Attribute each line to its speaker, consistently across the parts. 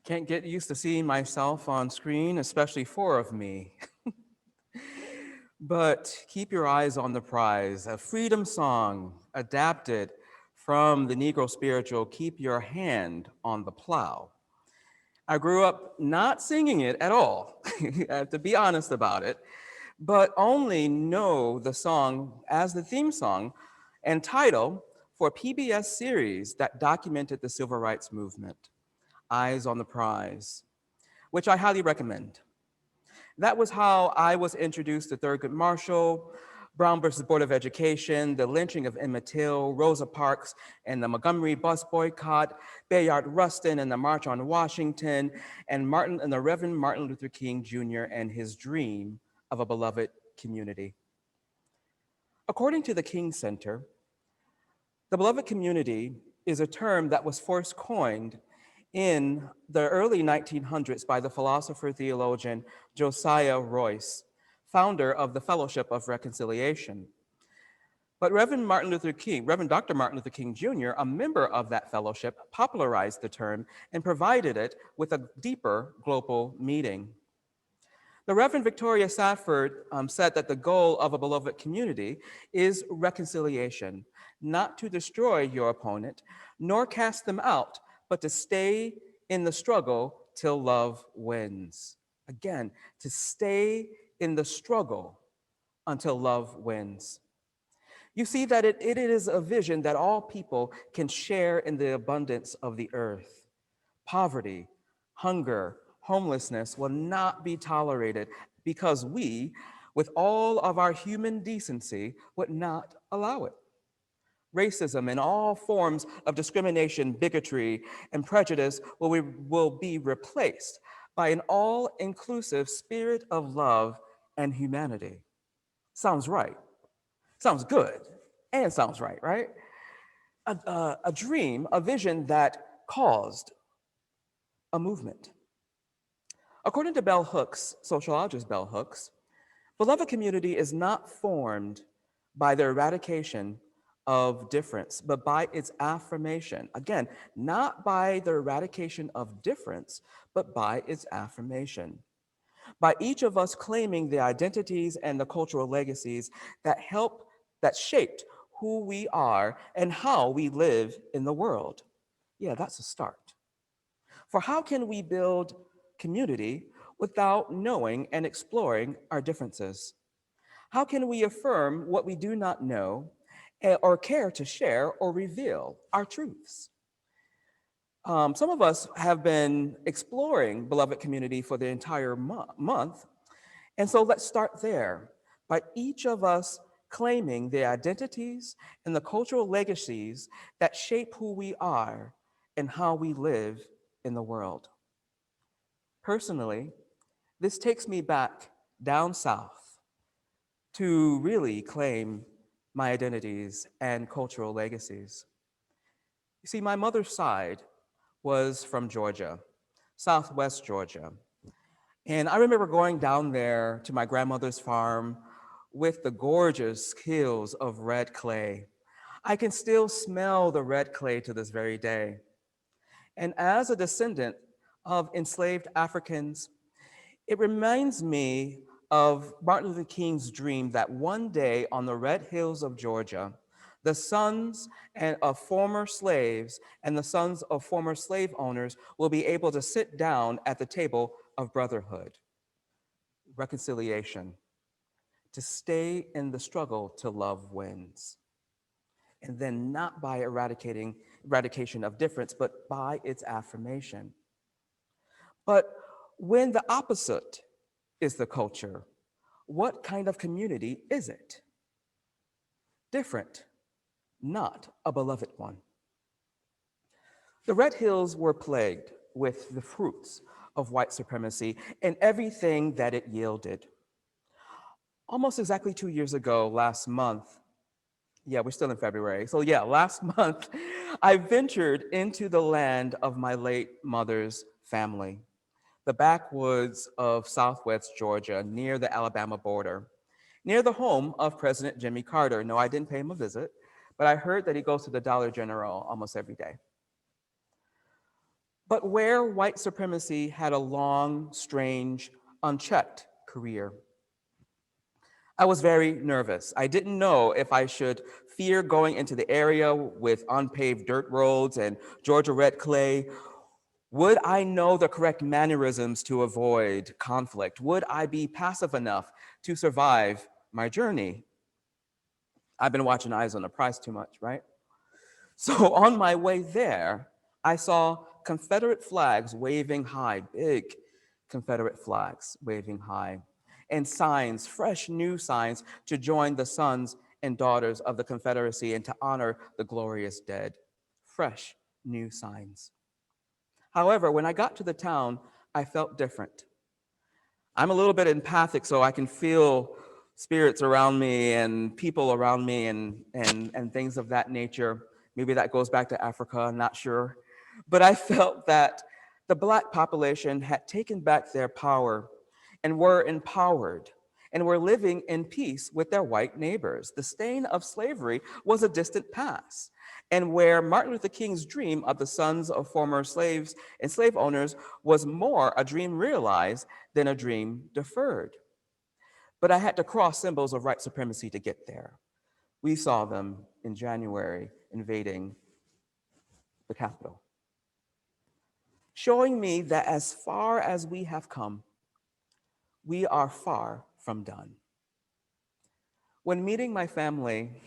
Speaker 1: Can't get used to seeing myself on screen, especially four of me. But keep your eyes on the prize, a freedom song adapted from the Negro spiritual, Keep Your Hand on the Plow. I grew up not singing it at all, I have to be honest about it, but only know the song as the theme song and title for a PBS series that documented the civil rights movement, Eyes on the Prize, which I highly recommend. That was how I was introduced to Thurgood Marshall, Brown versus Board of Education, the lynching of Emmett Till, Rosa Parks and the Montgomery bus boycott, Bayard Rustin and the March on Washington, and the Reverend Martin Luther King Jr. and his dream of a beloved community. According to the King Center, the beloved community is a term that was first coined in the early 1900s by the philosopher theologian Josiah Royce, founder of the Fellowship of Reconciliation. But Reverend Dr. Martin Luther King Jr., a member of that fellowship, popularized the term and provided it with a deeper global meaning. The Reverend Victoria Safford said that the goal of a beloved community is reconciliation, not to destroy your opponent, nor cast them out, but to stay in the struggle till love wins. Again, to stay in the struggle until love wins. You see that it is a vision that all people can share in the abundance of the earth. Poverty, hunger, homelessness will not be tolerated because we, with all of our human decency, would not allow it. Racism and all forms of discrimination, bigotry, and prejudice will be replaced by an all-inclusive spirit of love and humanity. Sounds right. Sounds good. And sounds right, right? A dream, a vision that caused a movement. According to bell hooks, sociologist bell hooks, beloved community is not formed by the eradication of difference, but by its affirmation. Again, not by the eradication of difference, but by its affirmation. By each of us claiming the identities and the cultural legacies that shaped who we are and how we live in the world. Yeah, that's a start. For how can we build community without knowing and exploring our differences? How can we affirm what we do not know or care to share or reveal our truths? Some of us have been exploring beloved community for the entire month, and so let's start there by each of us claiming the identities and the cultural legacies that shape who we are and how we live in the world. Personally, this takes me back down south to really claim my identities and cultural legacies. You see, my mother's side was from Georgia, Southwest Georgia. And I remember going down there to my grandmother's farm with the gorgeous hills of red clay. I can still smell the red clay to this very day. And as a descendant of enslaved Africans, it reminds me of Martin Luther King's dream that one day on the red hills of Georgia, the sons of former slaves and the sons of former slave owners will be able to sit down at the table of brotherhood, reconciliation, to stay in the struggle till love wins. And then not by eradication of difference, but by its affirmation. But when the opposite is the culture, what kind of community is it? Different, not a beloved one. The Red Hills were plagued with the fruits of white supremacy and everything that it yielded. Almost exactly 2 years ago, last month, yeah, we're still in February. So yeah, last month, I ventured into the land of my late mother's family, the backwoods of Southwest Georgia, near the Alabama border, near the home of President Jimmy Carter. No, I didn't pay him a visit, but I heard that he goes to the Dollar General almost every day. but where white supremacy had a long, strange, unchecked career. I was very nervous. I didn't know if I should fear going into the area with unpaved dirt roads and Georgia red clay. Would I know the correct mannerisms to avoid conflict? Would I be passive enough to survive my journey? I've been watching Eyes on the Prize too much, right? So on my way there, I saw Confederate flags waving high, big Confederate flags waving high, and signs, fresh new signs, to join the sons and daughters of the Confederacy and to honor the glorious dead. Fresh new signs. However, when I got to the town, I felt different. I'm a little bit empathic, so I can feel spirits around me and people around me and things of that nature. Maybe that goes back to Africa, I'm not sure. But I felt that the Black population had taken back their power and were empowered and were living in peace with their white neighbors. The stain of slavery was a distant past. And where Martin Luther King's dream of the sons of former slaves and slave owners was more a dream realized than a dream deferred. But I had to cross symbols of white supremacy to get there. We saw them in January invading the Capitol, showing me that as far as we have come, we are far from done. When meeting my family,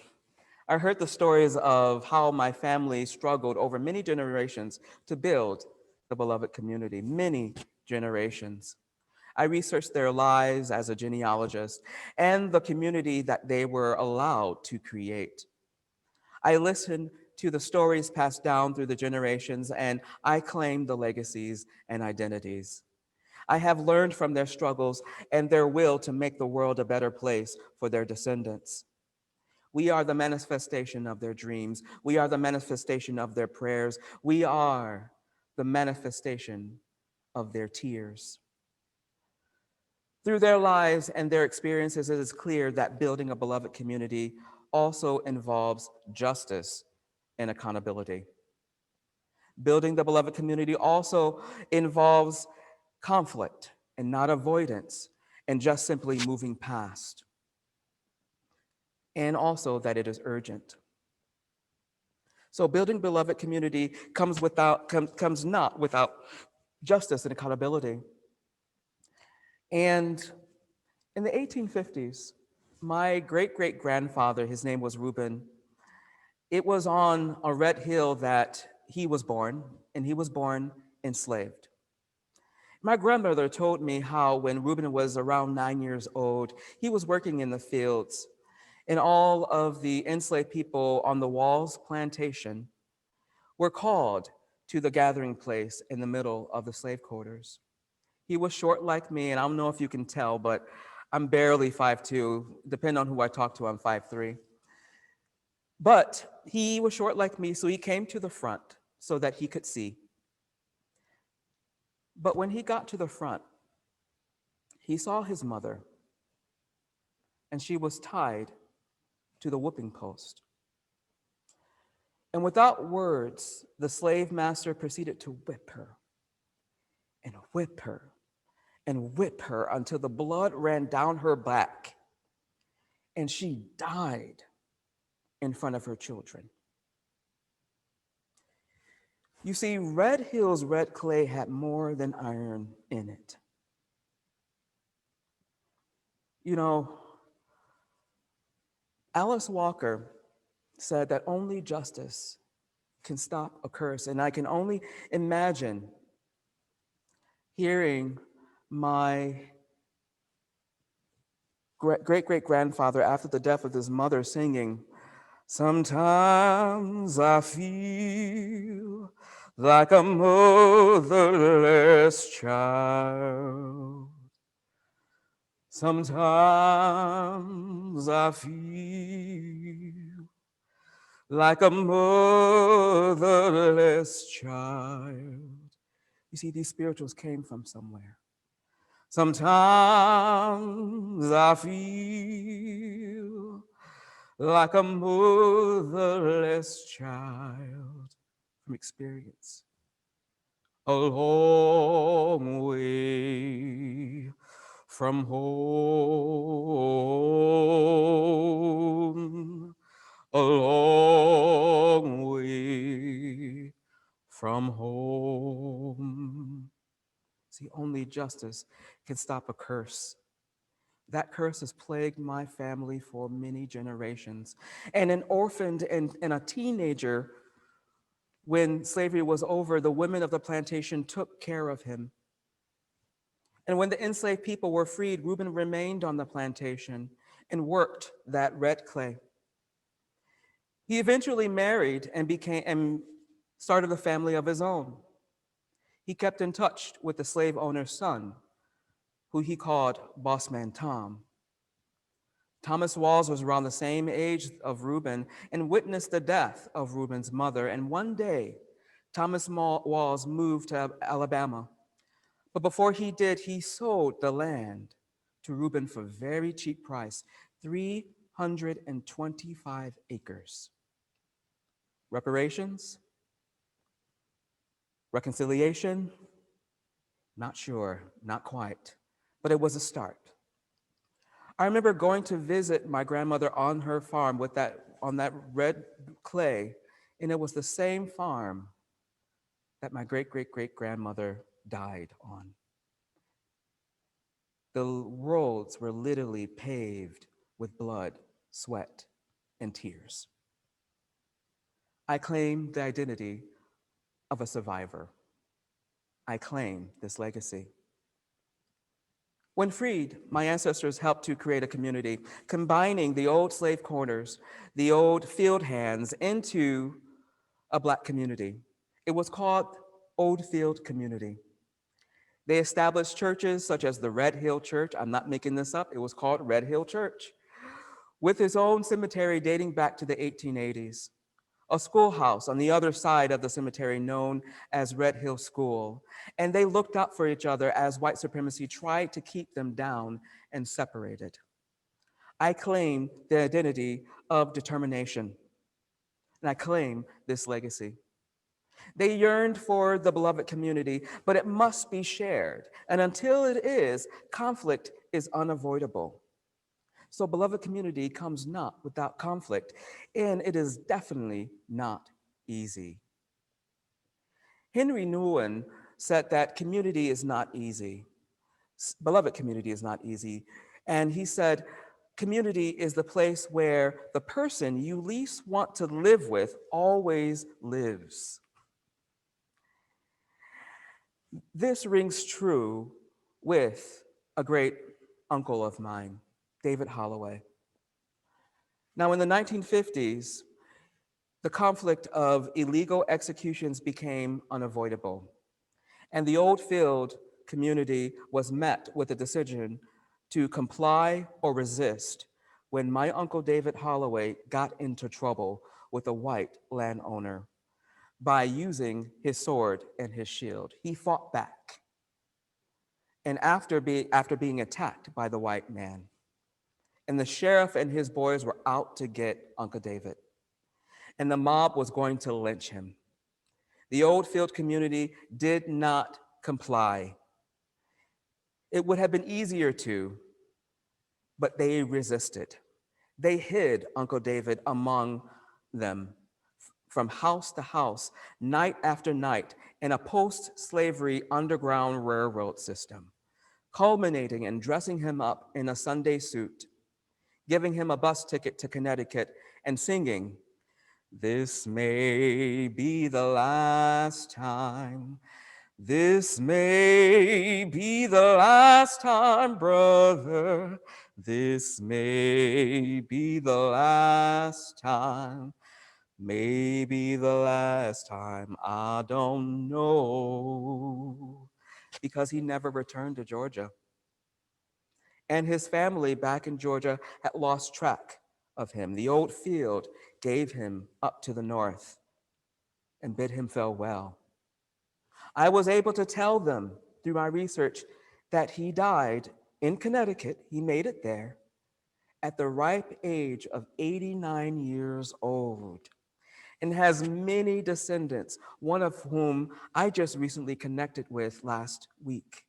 Speaker 1: I heard the stories of how my family struggled over many generations to build the beloved community, many generations. I researched their lives as a genealogist and the community that they were allowed to create. I listened to the stories passed down through the generations, and I claimed the legacies and identities. I have learned from their struggles and their will to make the world a better place for their descendants. We are the manifestation of their dreams. We are the manifestation of their prayers. We are the manifestation of their tears. Through their lives and their experiences, it is clear that building a beloved community also involves justice and accountability. Building the beloved community also involves conflict and not avoidance and just simply moving past. And also that it is urgent. So building beloved community comes not without justice and accountability. And in the 1850s, my great-great-grandfather, his name was Reuben, it was on a red hill that he was born, and he was born enslaved. My grandmother told me how when Reuben was around 9 years old, he was working in the fields, and all of the enslaved people on the Walls plantation were called to the gathering place in the middle of the slave quarters. He was short like me, and I don't know if you can tell, but I'm barely 5'2". Depending on who I talk to, I'm 5'3". But he was short like me, so he came to the front so that he could see. But when he got to the front, he saw his mother, and she was tied to the whipping post. And without words, the slave master proceeded to whip her and whip her and whip her until the blood ran down her back, and she died in front of her children. You see, Red Hill's red clay had more than iron in it. You know, Alice Walker said that only justice can stop a curse, and I can only imagine hearing my great-great-grandfather after the death of his mother singing, "Sometimes I feel like a motherless child. Sometimes I feel like a motherless child." You see, these spirituals came from somewhere. Sometimes I feel like a motherless child from experience. a long way from home, a long way from home. See, only justice can stop a curse. That curse has plagued my family for many generations. And an orphaned and a teenager, when slavery was over, the women of the plantation took care of him. And when the enslaved people were freed, Reuben remained on the plantation and worked that red clay. He eventually married and started a family of his own. He kept in touch with the slave owner's son, who he called Bossman Tom. Thomas Walls was around the same age of Reuben and witnessed the death of Reuben's mother. And one day, Thomas Walls moved to Alabama. But before he did, he sold the land to Reuben for a very cheap price, 325 acres. Reparations? Reconciliation? Not sure, not quite, but it was a start. I remember going to visit my grandmother on her farm on that red clay, and it was the same farm that my great-great-great-grandmother died on. The roads were literally paved with blood, sweat, and tears. I claim the identity of a survivor. I claim this legacy. When freed, my ancestors helped to create a community, combining the old slave quarters, the old field hands into a Black community. It was called Old Field Community. They established churches such as the Red Hill Church. I'm not making this up. It was called Red Hill Church, with its own cemetery dating back to the 1880s. A schoolhouse on the other side of the cemetery known as Red Hill School. And they looked out for each other as white supremacy tried to keep them down and separated. I claim the identity of determination, and I claim this legacy. They yearned for the beloved community, but it must be shared. And until it is, conflict is unavoidable. So beloved community comes not without conflict, and it is definitely not easy. Henry Nouwen said that community is not easy. Beloved community is not easy. And he said, community is the place where the person you least want to live with always lives. This rings true with a great uncle of mine, David Holloway. Now, in the 1950s, the conflict of illegal executions became unavoidable, and the Old Field community was met with a decision to comply or resist when my uncle David Holloway got into trouble with a white landowner by using his sword and his shield. He fought back. And after being attacked by the white man, and the sheriff and his boys were out to get Uncle David, and the mob was going to lynch him, the Old Field community did not comply. It would have been easier to, but they resisted. They hid Uncle David among them from house to house, night after night, in a post-slavery underground railroad system, culminating in dressing him up in a Sunday suit, giving him a bus ticket to Connecticut, and singing, "This may be the last time. This may be the last time, brother. This may be the last time. Maybe the last time, I don't know." Because he never returned to Georgia. And his family back in Georgia had lost track of him. The Old Field gave him up to the north and bid him farewell. I was able to tell them through my research that he died in Connecticut. He made it there at the ripe age of 89 years old. and has many descendants, one of whom I just recently connected with last week.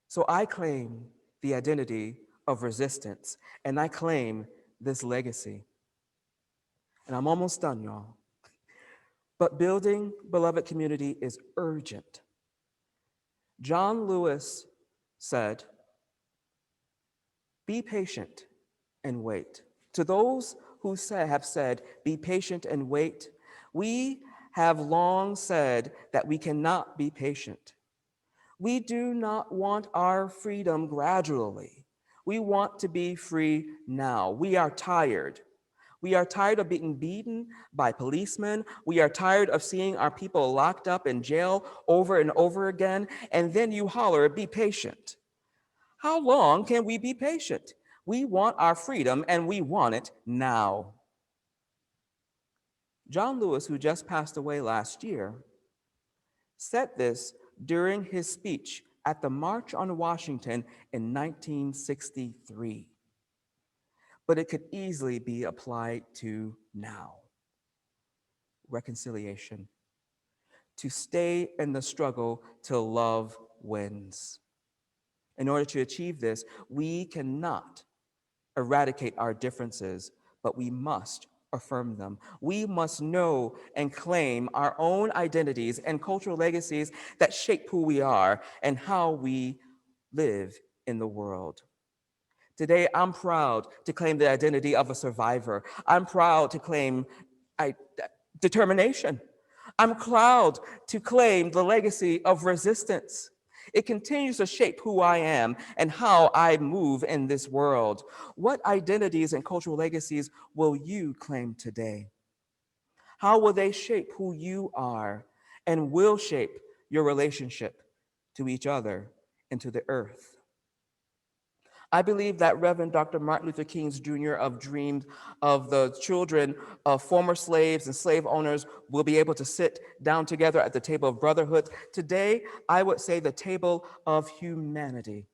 Speaker 1: So I claim the identity of resistance, and I claim this legacy. And I'm almost done, y'all. But building beloved community is urgent. John Lewis said, "Be patient and wait." To those who have said, "Be patient and wait," we have long said that we cannot be patient. We do not want our freedom gradually. We want to be free now. We are tired. We are tired of being beaten by policemen. We are tired of seeing our people locked up in jail over and over again. And then you holler, "Be patient." How long can we be patient? We want our freedom and we want it now. John Lewis, who just passed away last year, said this during his speech at the March on Washington in 1963. But it could easily be applied to now. Reconciliation. To stay in the struggle till love wins. In order to achieve this, we cannot eradicate our differences, but we must affirm them. We must know and claim our own identities and cultural legacies that shape who we are and how we live in the world. Today, I'm proud to claim the identity of a survivor. I'm proud to claim determination. I'm proud to claim the legacy of resistance. It continues to shape who I am and how I move in this world. What identities and cultural legacies will you claim today? How will they shape who you are and will shape your relationship to each other and to the earth? I believe that Reverend Dr. Martin Luther King Jr. of dreamed of the children of former slaves and slave owners will be able to sit down together at the table of brotherhood. Today, I would say the table of humanity.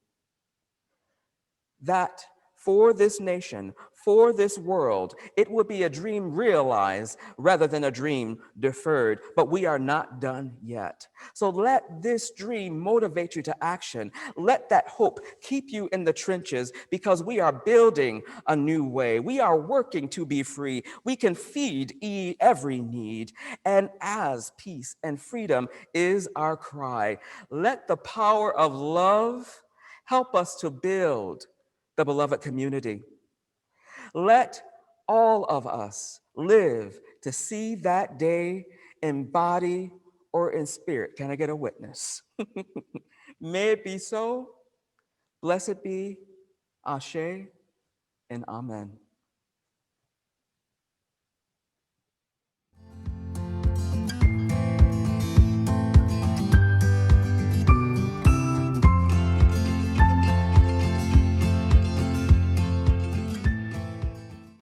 Speaker 1: That for this nation, for this world, it would be a dream realized rather than a dream deferred, but we are not done yet. So let this dream motivate you to action. Let that hope keep you in the trenches because we are building a new way. We are working to be free. We can feed every need. And as peace and freedom is our cry, let the power of love help us to build the beloved community. Let all of us live to see that day in body or in spirit. Can I get a witness? May it be so. Blessed be Ashe and Amen.